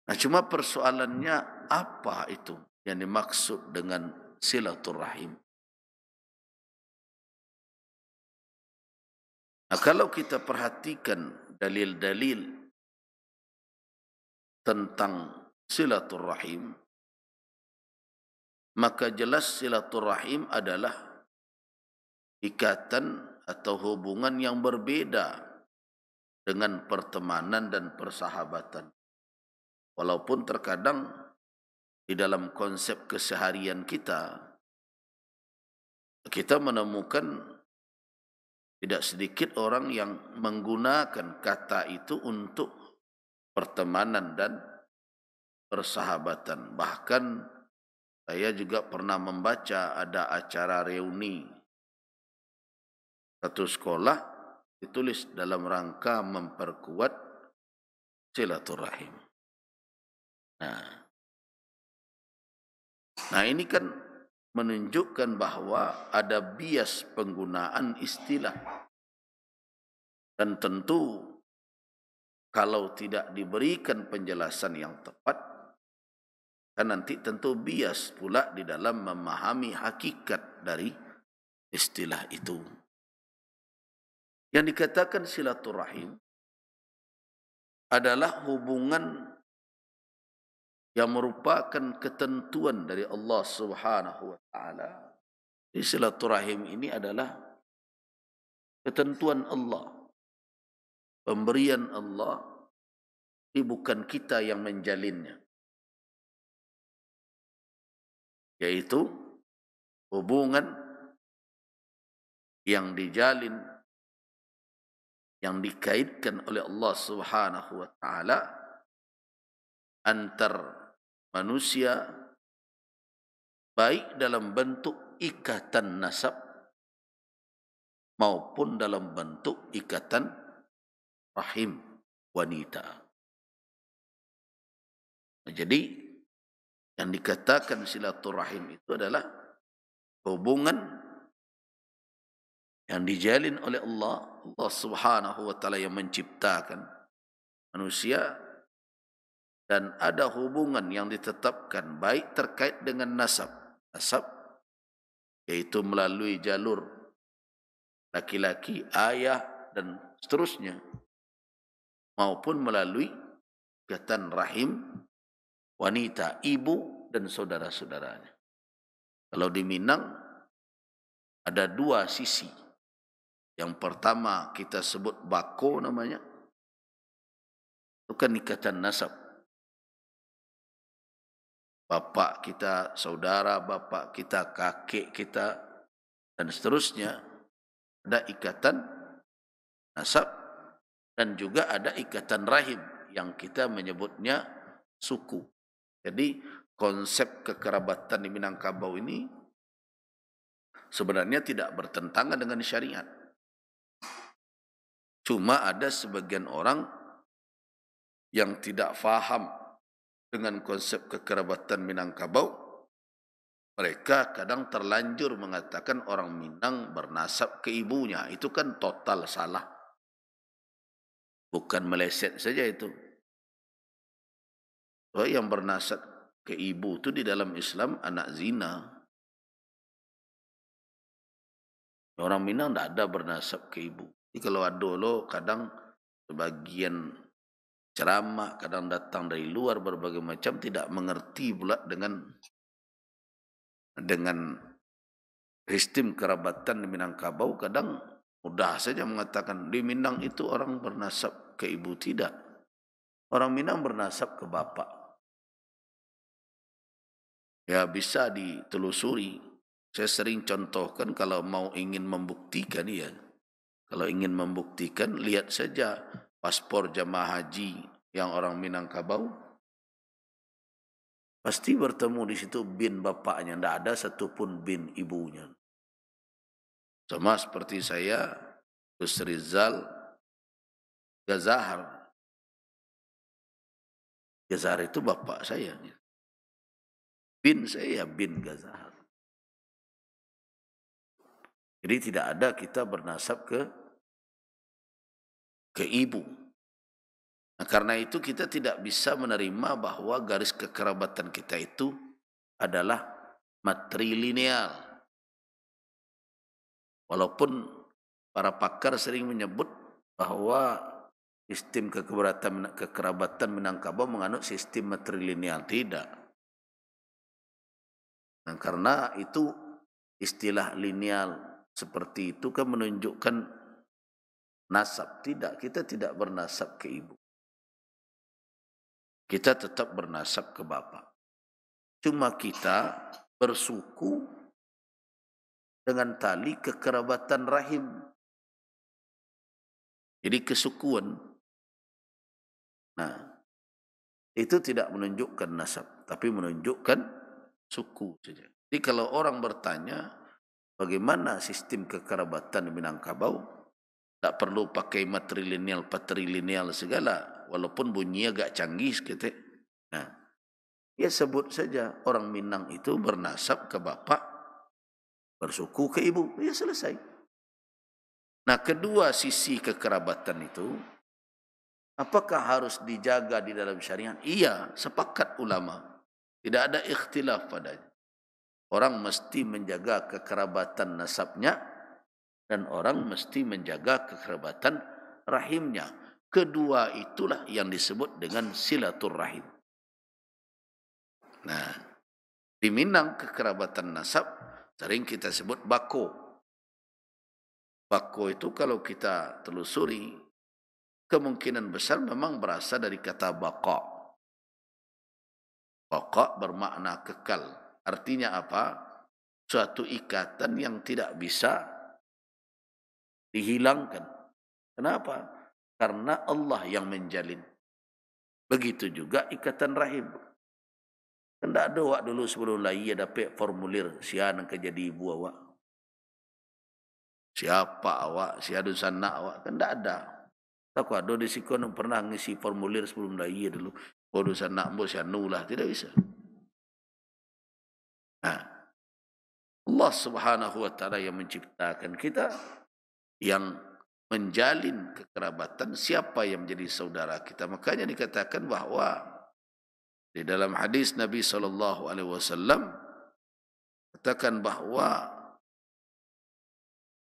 Nah, cuma persoalannya apa itu yang dimaksud dengan silaturahim? Nah, kalau kita perhatikan dalil-dalil tentang silaturahim, maka jelas silaturahim adalah ikatan atau hubungan yang berbeda dengan pertemanan dan persahabatan. Walaupun terkadang di dalam konsep keseharian kita menemukan tidak sedikit orang yang menggunakan kata itu untuk pertemanan dan persahabatan. Bahkan saya juga pernah membaca ada acara reuni satu sekolah ditulis dalam rangka memperkuat silaturahim. Nah, ini kan menunjukkan bahwa ada bias penggunaan istilah. Dan tentu kalau tidak diberikan penjelasan yang tepat, kan nanti tentu bias pula di dalam memahami hakikat dari istilah itu. Yang dikatakan silaturahim adalah hubungan yang merupakan ketentuan dari Allah Subhanahu wa taala. Silaturahim ini adalah ketentuan Allah, pemberian Allah, ini bukan kita yang menjalinnya. Yaitu hubungan yang dijalin, yang dikaitkan oleh Allah Subhanahu wa taala antar manusia, baik dalam bentuk ikatan nasab maupun dalam bentuk ikatan rahim wanita. Jadi yang dikatakan silaturahim itu adalah hubungan yang dijalin oleh Allah Subhanahu wa taala yang menciptakan manusia, dan ada hubungan yang ditetapkan baik terkait dengan nasab yaitu melalui jalur laki-laki, ayah dan seterusnya, maupun melalui ikatan rahim wanita, ibu dan saudara-saudaranya. Kalau di Minang ada dua sisi. Yang pertama kita sebut bako namanya, itu kan ikatan nasab. Bapak kita, saudara bapak kita, kakek kita, dan seterusnya. Ada ikatan nasab dan juga ada ikatan rahim yang kita menyebutnya suku. Jadi konsep kekerabatan di Minangkabau ini sebenarnya tidak bertentangan dengan syariat. Cuma ada sebagian orang yang tidak faham dengan konsep kekerabatan Minangkabau. Mereka kadang terlanjur mengatakan orang Minang bernasab ke ibunya. Itu kan total salah. Bukan meleset saja itu. So, yang bernasab ke ibu itu di dalam Islam anak zina. Orang Minang tidak ada bernasab ke ibu. Jadi kalau ada lo kadang sebagian ceramah, kadang datang dari luar berbagai macam, tidak mengerti pula dengan sistem kerabatan di Minangkabau. Kadang mudah saja mengatakan di Minang itu orang bernasab ke ibu. Tidak. Orang Minang bernasab ke bapak. Ya bisa ditelusuri. Saya sering contohkan kalau mau ingin membuktikan ya. Kalau ingin membuktikan, lihat saja paspor jamaah haji yang orang Minangkabau. Pasti bertemu di situ bin bapaknya, tidak ada satupun bin ibunya. Sama seperti saya, Gus Rizal Gazahar. Gazahar itu bapak saya. Bin saya bin Gazahar. Jadi tidak ada kita bernasab ke ibu. Nah, karena itu kita tidak bisa menerima bahwa garis kekerabatan kita itu adalah matrilineal. Walaupun para pakar sering menyebut bahwa sistem kekerabatan Minangkabau menganut sistem matrilineal. Tidak. Nah, karena itu istilah lineal seperti itu kan menunjukkan nasab. Tidak, kita tidak bernasab ke ibu. Kita tetap bernasab ke bapak. Cuma kita bersuku dengan tali kekerabatan rahim. Jadi kesukuan. Nah, itu tidak menunjukkan nasab, tapi menunjukkan suku saja. Jadi kalau orang bertanya, bagaimana sistem kekerabatan di Minangkabau? Tak perlu pakai matrilineal, patrilineal segala, walaupun bunyinya agak canggih gitu. Nah, ya sebut saja orang Minang itu bernasab ke bapak, bersuku ke ibu, ya selesai. Nah, kedua sisi kekerabatan itu, apakah harus dijaga di dalam syariat? Iya, sepakat ulama. Tidak ada ikhtilaf padanya. Orang mesti menjaga kekerabatan nasabnya dan orang mesti menjaga kekerabatan rahimnya. Kedua itulah yang disebut dengan silaturrahim. Nah, di Minang kekerabatan nasab sering kita sebut bako. Bako itu kalau kita telusuri, kemungkinan besar memang berasal dari kata baqa. Baqa bermakna kekal. Artinya apa? Suatu ikatan yang tidak bisa dihilangkan. Kenapa? Karena Allah yang menjalin. Begitu juga ikatan rahim. Tidak ada awak dulu sebelum lahir dapat formulir siapa nak jadi ibu awak. Siapa awak, siapa sanak awak. Kan tidak ada. Tak ada di sikon pernah ngisi formulir sebelum lahir dulu. Bodoh sanak bo siapa lah. Tidak bisa. Nah, Allah Subhanahu wa taala yang menciptakan kita, yang menjalin kekerabatan, siapa yang menjadi saudara kita. Makanya dikatakan bahwa di dalam hadis Nabi SAW katakan bahwa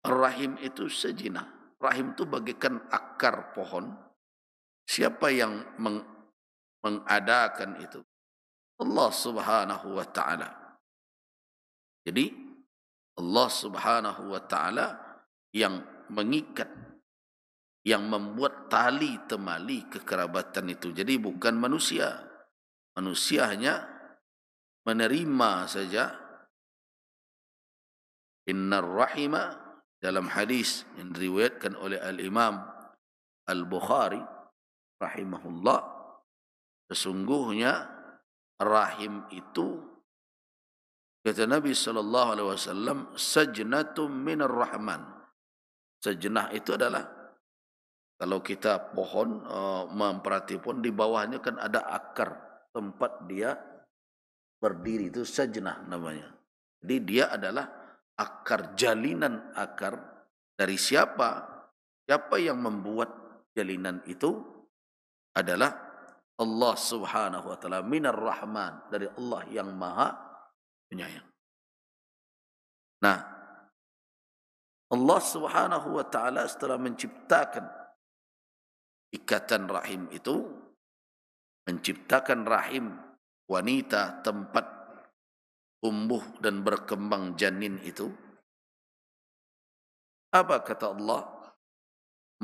rahim itu sejinah. Rahim itu bagaikan akar pohon. Siapa yang mengadakan itu? Allah Subhanahu wa taala. Jadi Allah Subhanahu wa taala yang mengikat, yang membuat tali temali kekerabatan itu. Jadi bukan manusia. Manusia hanya menerima saja. Innar rahima, dalam hadis yang diriwayatkan oleh Al-Imam Al-Bukhari rahimahullah, sesungguhnya rahim itu, kata Nabi SAW, sajnatum minar rahman. Sajnah itu adalah, kalau kita pohon memperhati pun di bawahnya kan ada akar tempat dia berdiri, itu sajnah namanya. Jadi dia adalah akar, jalinan akar dari siapa? Siapa yang membuat jalinan itu adalah Allah Subhanahu wa taala, minar rahman, dari Allah yang maha penyayang. Nah, Allah Subhanahu wa taala setelah menciptakan ikatan rahim itu, menciptakan rahim wanita tempat tumbuh dan berkembang janin itu, apa kata Allah?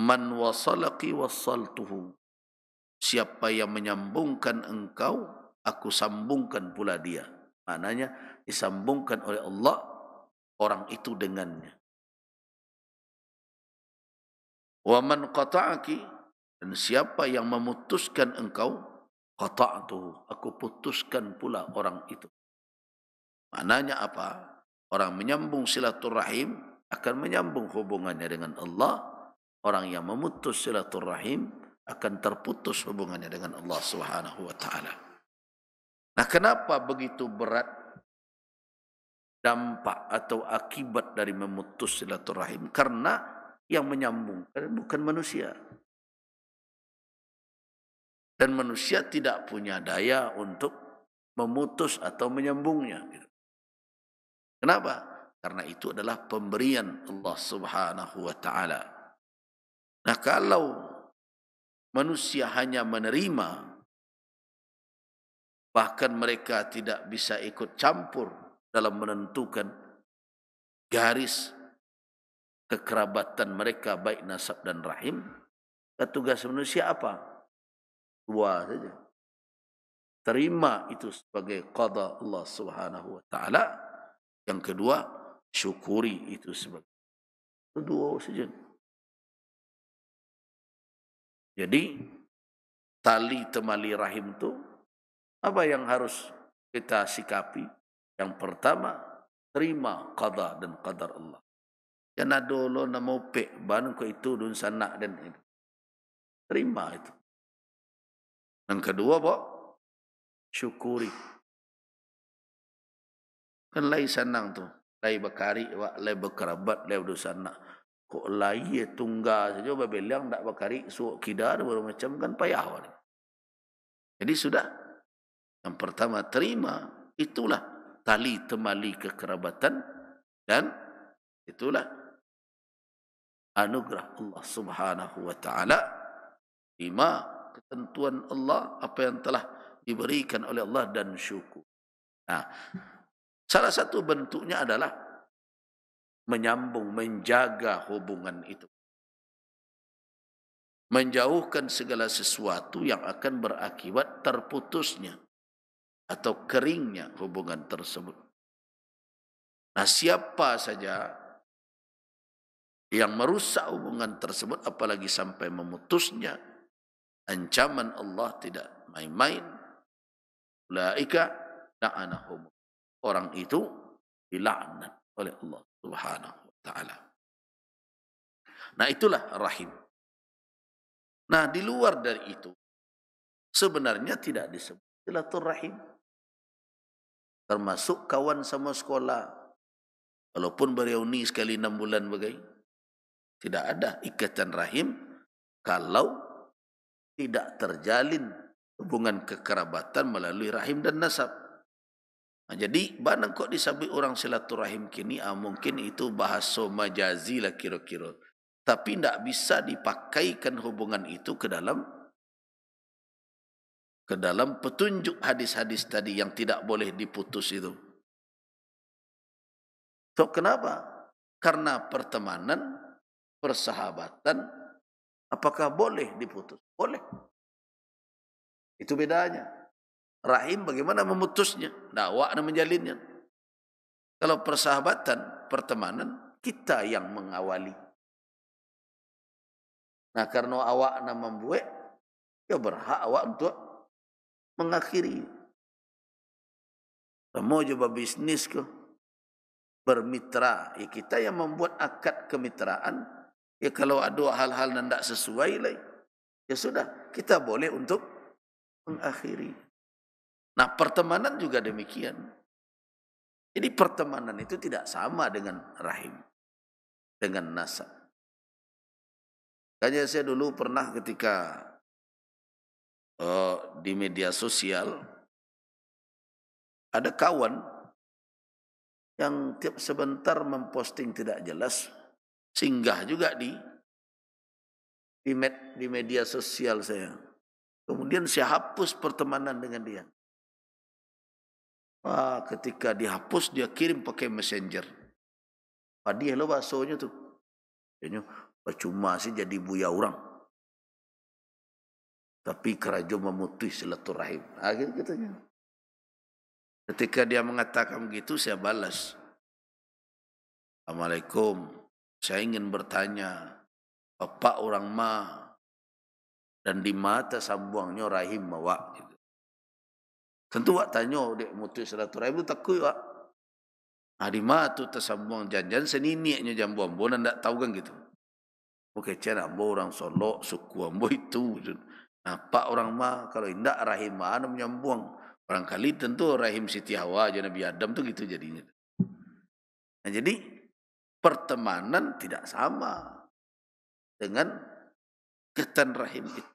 Man wasalaki wasaltuhu. Siapa yang menyambungkan engkau, aku sambungkan pula dia. Maknanya disambungkan oleh Allah orang itu dengannya. Wa man qata'aki, dan siapa yang memutuskan engkau, qata'tuhu, aku putuskan pula orang itu. Maknanya apa? Orang menyambung silaturahim akan menyambung hubungannya dengan Allah. Orang yang memutus silaturahim akan terputus hubungannya dengan Allah Subhanahu wa taala. Nah, kenapa begitu berat dampak atau akibat dari memutus silaturahim? Karena yang menyambungkan bukan manusia. Dan manusia tidak punya daya untuk memutus atau menyambungnya. Kenapa? Karena itu adalah pemberian Allah Subhanahu wa taala. Nah, kalau manusia hanya menerima, bahkan mereka tidak bisa ikut campur dalam menentukan garis kekerabatan mereka baik nasab dan rahim, tugas manusia apa? Dua saja. Terima itu sebagai qada Allah Subhanahu wa taala. Yang kedua, syukuri itu sebagai dua saja. Jadi tali temali rahim itu apa yang harus kita sikapi? Yang pertama, terima qada dan qadar Allah. Jangan dulu nama upek ban ko itu dun sanak dan itu. Terima itu. Yang kedua, Pak, syukuri. Kan lai sanang tu, lai bakari, lai berkerabat, lai berdosanak. Kok lai tunggal saja babeliang tak bakari suuk kidar baru macam kan payah. Jadi sudah. Yang pertama terima, itulah tali temali kekerabatan dan itulah anugerah Allah Subhanahu wa taala. Terima ketentuan Allah apa yang telah diberikan oleh Allah dan syukur. Nah, salah satu bentuknya adalah menyambung, menjaga hubungan itu. Menjauhkan segala sesuatu yang akan berakibat terputusnya atau keringnya hubungan tersebut. Nah, siapa saja yang merusak hubungan tersebut, apalagi sampai memutusnya, ancaman Allah tidak main-main. Ulaika la'anahum. Orang itu dilaknat oleh Allah Subhanahu wa taala. Nah, itulah rahim. Nah, di luar dari itu sebenarnya tidak disebut silaturahim. Termasuk kawan sama sekolah. Walaupun bereuni sekali 6 bulan bagai. Tidak ada ikatan rahim kalau tidak terjalin hubungan kekerabatan melalui rahim dan nasab. Nah, jadi barang kok disebut orang silaturahim kini, mungkin itu bahasa majazi lah kira-kira. Tapi tidak bisa dipakaikan hubungan itu ke dalam petunjuk hadis-hadis tadi yang tidak boleh diputus itu. So, kenapa? Karena pertemanan, persahabatan, apakah boleh diputus? Boleh. Itu bedanya. Rahim bagaimana memutusnya? Dakwah dan menjalinnya. Kalau persahabatan, pertemanan, kita yang mengawali. Nah, karena awak nak membuat, ya berhak awak untuk mengakhiri. Mau coba bisnis ke? Bermitra. Ya, kita yang membuat akad kemitraan. Ya, kalau ada hal-hal yang tidak sesuai lah, ya sudah, kita boleh untuk mengakhiri. Nah, pertemanan juga demikian. Jadi pertemanan itu tidak sama dengan rahim, dengan nasab. Kayaknya saya dulu pernah ketika di media sosial ada kawan yang tiap sebentar memposting tidak jelas, singgah juga di media sosial saya. Kemudian saya hapus pertemanan dengan dia. Ketika dihapus dia kirim pakai messenger. Dia lo bahasanya tuh. Percuma sih jadi buya orang. Tapi kerajo memutus silaturahim. Gitu. Ketika dia mengatakan begitu, saya balas. Assalamualaikum. Saya ingin bertanya, Bapak orang dan di mata sambuangnya rahim mawak. Tentu wak tanya, dek mutus silaturahim itu takut wak. Di mata tersambuang janjan senininya jambu ambo, tidak tahu kan gitu. Oke, cara ambo orang Solok, suku ambo itu. Pak orang kalau tidak rahim mana menyambung. Barangkali tentu rahim Siti Hawa aja Nabi Adam tuh gitu jadinya. Nah, jadi pertemanan tidak sama dengan ikatan rahim itu.